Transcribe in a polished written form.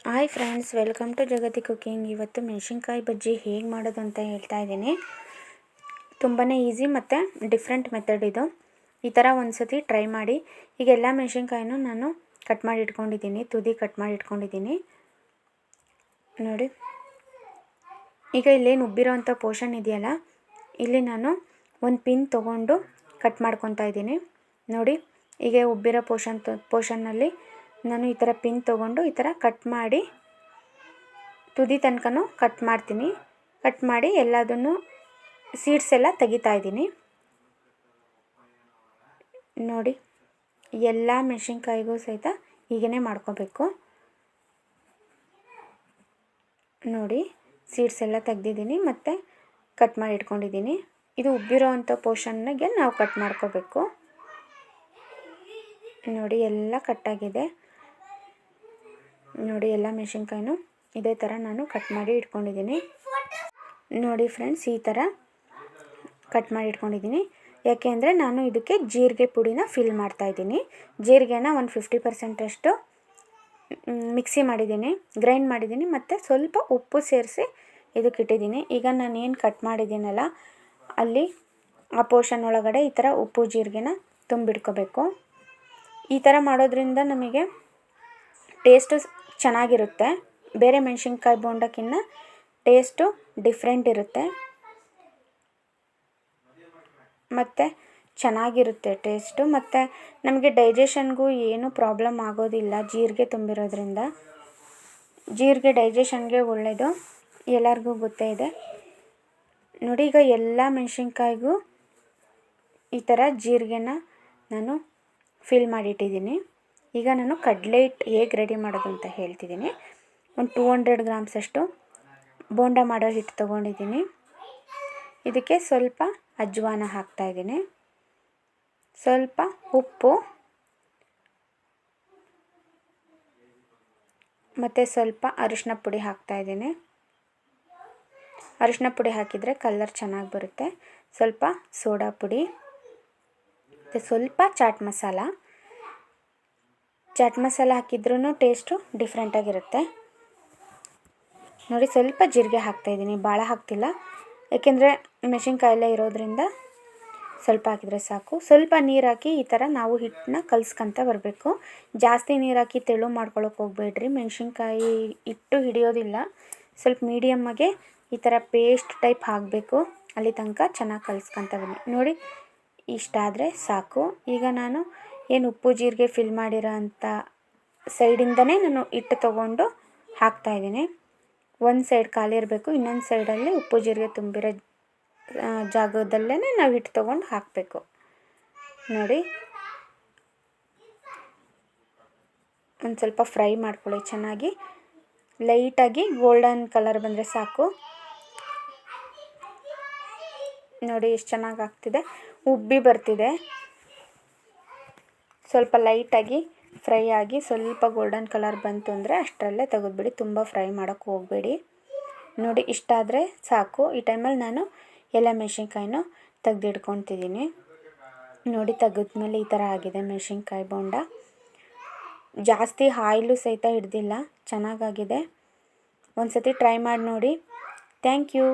Hi friends, welcome to Jagati cooking. ಇವತ್ತು ಮೆಣಸಿನ್ಕಾಯಿ ಬಜ್ಜಿ ಹೇಗೆ ಮಾಡೋದು ಅಂತ ಹೇಳ್ತಾ ಇದ್ದೀನಿ. ತುಂಬಾ ಈಸಿ ಮತ್ತು ಡಿಫ್ರೆಂಟ್ ಮೆಥಡ್ ಇದು. ಈ ಥರ ಒಂದು ಸತಿ ಟ್ರೈ ಮಾಡಿ. ಈಗ ಎಲ್ಲ ಮೆಣಸಿನ್ಕಾಯಿನೂ ನಾನು ಕಟ್ ಮಾಡಿ ಇಟ್ಕೊಂಡಿದ್ದೀನಿ, ತುದಿ ಕಟ್ ಮಾಡಿ ಇಟ್ಕೊಂಡಿದ್ದೀನಿ ನೋಡಿ. ಈಗ ಇಲ್ಲೇನು ಉಬ್ಬಿರೋವಂಥ ಪೋರ್ಷನ್ ಇದೆಯಲ್ಲ, ಇಲ್ಲಿ ನಾನು ಒಂದು ಪಿನ್ ತೊಗೊಂಡು ಕಟ್ ಮಾಡ್ಕೊತಾ ಇದ್ದೀನಿ ನೋಡಿ. ಈಗ ಉಬ್ಬಿರೋ ಪೋರ್ಷನ್ನಲ್ಲಿ ನಾನು ಈ ಥರ ಪಿನ್ ತೊಗೊಂಡು ಈ ಥರ ಕಟ್ ಮಾಡಿ ತುದಿ ತನಕನೂ ಕಟ್ ಮಾಡ್ತೀನಿ. ಕಟ್ ಮಾಡಿ ಎಲ್ಲದನ್ನು ಸೀಡ್ಸ್ ಎಲ್ಲ ತೆಗಿತಾ ಇದ್ದೀನಿ ನೋಡಿ. ಎಲ್ಲ ಮೆಣಸಿನ್ಕಾಯಿಗೂ ಸಹಿತ ಹೀಗೇ ಮಾಡ್ಕೋಬೇಕು ನೋಡಿ. ಸೀಡ್ಸ್ ಎಲ್ಲ ತೆಗ್ದಿದ್ದೀನಿ ಮತ್ತು ಕಟ್ ಮಾಡಿ ಇಟ್ಕೊಂಡಿದ್ದೀನಿ. ಇದು ಉಬ್ಬಿರೋ ಅಂಥ ಪೋರ್ಷನ್ಗೆ ನಾವು ಕಟ್ ಮಾಡ್ಕೋಬೇಕು ನೋಡಿ. ಎಲ್ಲ ಕಟ್ಟಾಗಿದೆ ನೋಡಿ. ಎಲ್ಲ ಮೆಣಸಿನ್ಕಾಯಿನೂ ಇದೇ ಥರ ನಾನು ಕಟ್ ಮಾಡಿ ಇಟ್ಕೊಂಡಿದ್ದೀನಿ ನೋಡಿ ಫ್ರೆಂಡ್ಸ್. ಈ ಥರ ಕಟ್ ಮಾಡಿ ಇಟ್ಕೊಂಡಿದ್ದೀನಿ. ಯಾಕೆಂದರೆ ನಾನು ಇದಕ್ಕೆ ಜೀರಿಗೆ ಪುಡಿನ ಫಿಲ್ ಮಾಡ್ತಾಯಿದ್ದೀನಿ. ಜೀರಿಗೆನ ಒಂದು 50% ಮಿಕ್ಸಿ ಮಾಡಿದ್ದೀನಿ, ಗ್ರೈಂಡ್ ಮಾಡಿದ್ದೀನಿ ಮತ್ತು ಸ್ವಲ್ಪ ಉಪ್ಪು ಸೇರಿಸಿ ಇದಕ್ಕೆ ಇಟ್ಟಿದ್ದೀನಿ. ಈಗ ನಾನು ಏನು ಕಟ್ ಮಾಡಿದ್ದೀನಲ್ಲ, ಅಲ್ಲಿ ಆ ಪೋರ್ಷನ್ ಒಳಗಡೆ ಈ ಥರ ಉಪ್ಪು ಜೀರಿಗೆನ ತುಂಬಿಡ್ಕೋಬೇಕು. ಈ ಥರ ಮಾಡೋದ್ರಿಂದ ನಮಗೆ ಟೇಸ್ಟು ಚೆನ್ನಾಗಿರುತ್ತೆ. ಬೇರೆ ಮೆಣಸಿನ್ಕಾಯಿ ಬೋಂಡಕ್ಕಿಂತ ಟೇಸ್ಟು ಡಿಫ್ರೆಂಟ್ ಇರುತ್ತೆ ಮತ್ತು ಚೆನ್ನಾಗಿರುತ್ತೆ ಟೇಸ್ಟು. ಮತ್ತು ನಮಗೆ ಡೈಜೆಷನ್ಗೂ ಏನೂ ಪ್ರಾಬ್ಲಮ್ ಆಗೋದಿಲ್ಲ ಜೀರಿಗೆ ತುಂಬಿರೋದ್ರಿಂದ. ಜೀರಿಗೆ ಡೈಜೆಷನ್ಗೆ ಒಳ್ಳೆಯದು, ಎಲ್ಲರಿಗೂ ಗೊತ್ತೇ ಇದೆ ನೋಡಿ. ಈಗ ಎಲ್ಲ ಮೆಣಸಿನ್ಕಾಯಿಗೂ ಈ ಥರ ಜೀರಿಗೆನ ನಾನು ಫಿಲ್ ಮಾಡಿಟ್ಟಿದ್ದೀನಿ. ಈಗ ನಾನು ಕಡಲೆ ಹಿಟ್ಟು ಹೇಗೆ ರೆಡಿ ಮಾಡೋದು ಅಂತ ಹೇಳ್ತಿದ್ದೀನಿ. ಒಂದು 200 ಗ್ರಾಮ್ಸಷ್ಟು ಬೋಂಡ ಮಾಡೋ ಹಿಟ್ಟು ತೊಗೊಂಡಿದ್ದೀನಿ. ಇದಕ್ಕೆ ಸ್ವಲ್ಪ ಅಜ್ವಾನ ಹಾಕ್ತಾಯಿದ್ದೀನಿ, ಸ್ವಲ್ಪ ಉಪ್ಪು ಮತ್ತು ಸ್ವಲ್ಪ ಅರಿಶಿನ ಪುಡಿ ಹಾಕ್ತಾಯಿದ್ದೀನಿ. ಅರಿಶಿನ ಪುಡಿ ಹಾಕಿದರೆ ಕಲರ್ ಚೆನ್ನಾಗಿ ಬರುತ್ತೆ. ಸ್ವಲ್ಪ ಸೋಡಾ ಪುಡಿ ಮತ್ತು ಸ್ವಲ್ಪ ಚಾಟ್ ಮಸಾಲ ಹಾಕಿದ್ರೂ ಟೇಸ್ಟು ಡಿಫ್ರೆಂಟಾಗಿರುತ್ತೆ ನೋಡಿ. ಸ್ವಲ್ಪ ಜೀರಿಗೆ ಹಾಕ್ತಾಯಿದ್ದೀನಿ, ಭಾಳ ಹಾಕ್ತಿಲ್ಲ, ಏಕೆಂದರೆ ಮೆಣಸಿನ್ಕಾಯೆಲ್ಲ ಇರೋದ್ರಿಂದ ಸ್ವಲ್ಪ ಹಾಕಿದರೆ ಸಾಕು. ಸ್ವಲ್ಪ ನೀರು ಹಾಕಿ ಈ ಥರ ನಾವು ಹಿಟ್ಟನ್ನ ಕಲಿಸ್ಕೊತ ಬರಬೇಕು. ಜಾಸ್ತಿ ನೀರು ಹಾಕಿ ತೆಳು ಮಾಡ್ಕೊಳಕ್ಕೆ ಹೋಗಬೇಡ್ರಿ, ಮೆಣಸಿನ್ಕಾಯಿ ಹಿಟ್ಟು ಹಿಡಿಯೋದಿಲ್ಲ. ಸ್ವಲ್ಪ ಮೀಡಿಯಮ್ಮಾಗೆ ಈ ಥರ ಪೇಸ್ಟ್ ಟೈಪ್ ಆಗಬೇಕು, ಅಲ್ಲಿ ತನಕ ಚೆನ್ನಾಗಿ ಕಲಿಸ್ಕೊತ ಬನ್ನಿ ನೋಡಿ. ಇಷ್ಟಾದರೆ ಸಾಕು. ಈಗ ನಾನು ಏನು ಉಪ್ಪು ಜೀರಿಗೆ ಫಿಲ್ ಮಾಡಿರೋ ಅಂಥ ಸೈಡಿಂದನೇ ನಾನು ಹಿಟ್ಟು ತೊಗೊಂಡು ಹಾಕ್ತಾಯಿದ್ದೀನಿ. ಒಂದು ಸೈಡ್ ಖಾಲಿ ಇರಬೇಕು, ಇನ್ನೊಂದು ಸೈಡಲ್ಲಿ ಉಪ್ಪು ಜೀರಿಗೆ ತುಂಬಿರೋ ಜಾಗದಲ್ಲೇ ನಾವು ಹಿಟ್ಟು ತೊಗೊಂಡು ಹಾಕಬೇಕು ನೋಡಿ. ಒಂದು ಸ್ವಲ್ಪ ಫ್ರೈ ಮಾಡ್ಕೊಳ್ಳಿ ಚೆನ್ನಾಗಿ. ಲೈಟಾಗಿ ಗೋಲ್ಡನ್ ಕಲರ್ ಬಂದರೆ ಸಾಕು ನೋಡಿ. ಎಷ್ಟು ಚೆನ್ನಾಗಿ ಆಗ್ತಿದೆ, ಉಬ್ಬಿ ಬರ್ತಿದೆ. ಸ್ವಲ್ಪ ಲೈಟಾಗಿ ಫ್ರೈ ಆಗಿ ಸ್ವಲ್ಪ ಗೋಲ್ಡನ್ ಕಲರ್ ಬಂತು ಅಂದರೆ ಅಷ್ಟರಲ್ಲೇ ತೆಗೆದುಬಿಡಿ, ತುಂಬ ಫ್ರೈ ಮಾಡೋಕ್ಕೆ ಹೋಗಬೇಡಿ ನೋಡಿ. ಇಷ್ಟಾದರೆ ಸಾಕು. ಈ ಟೈಮಲ್ಲಿ ನಾನು ಎಲ್ಲ ಮೆಣಸಿನ್ಕಾಯಿನೂ ತೆಗೆದಿಟ್ಕೊತಿದ್ದೀನಿ ನೋಡಿ. ತೆಗೆದ್ಮೇಲೆ ಈ ಥರ ಆಗಿದೆ ಮೆಣಸಿನ್ಕಾಯಿ ಬೋಂಡ. ಜಾಸ್ತಿ ಆಯಿಲು ಸಹಿತ ಹಿಡ್ದಿಲ್ಲ, ಚೆನ್ನಾಗಾಗಿದೆ. ಒಂದು ಸತಿ ಟ್ರೈ ಮಾಡಿ ನೋಡಿ. Thank you.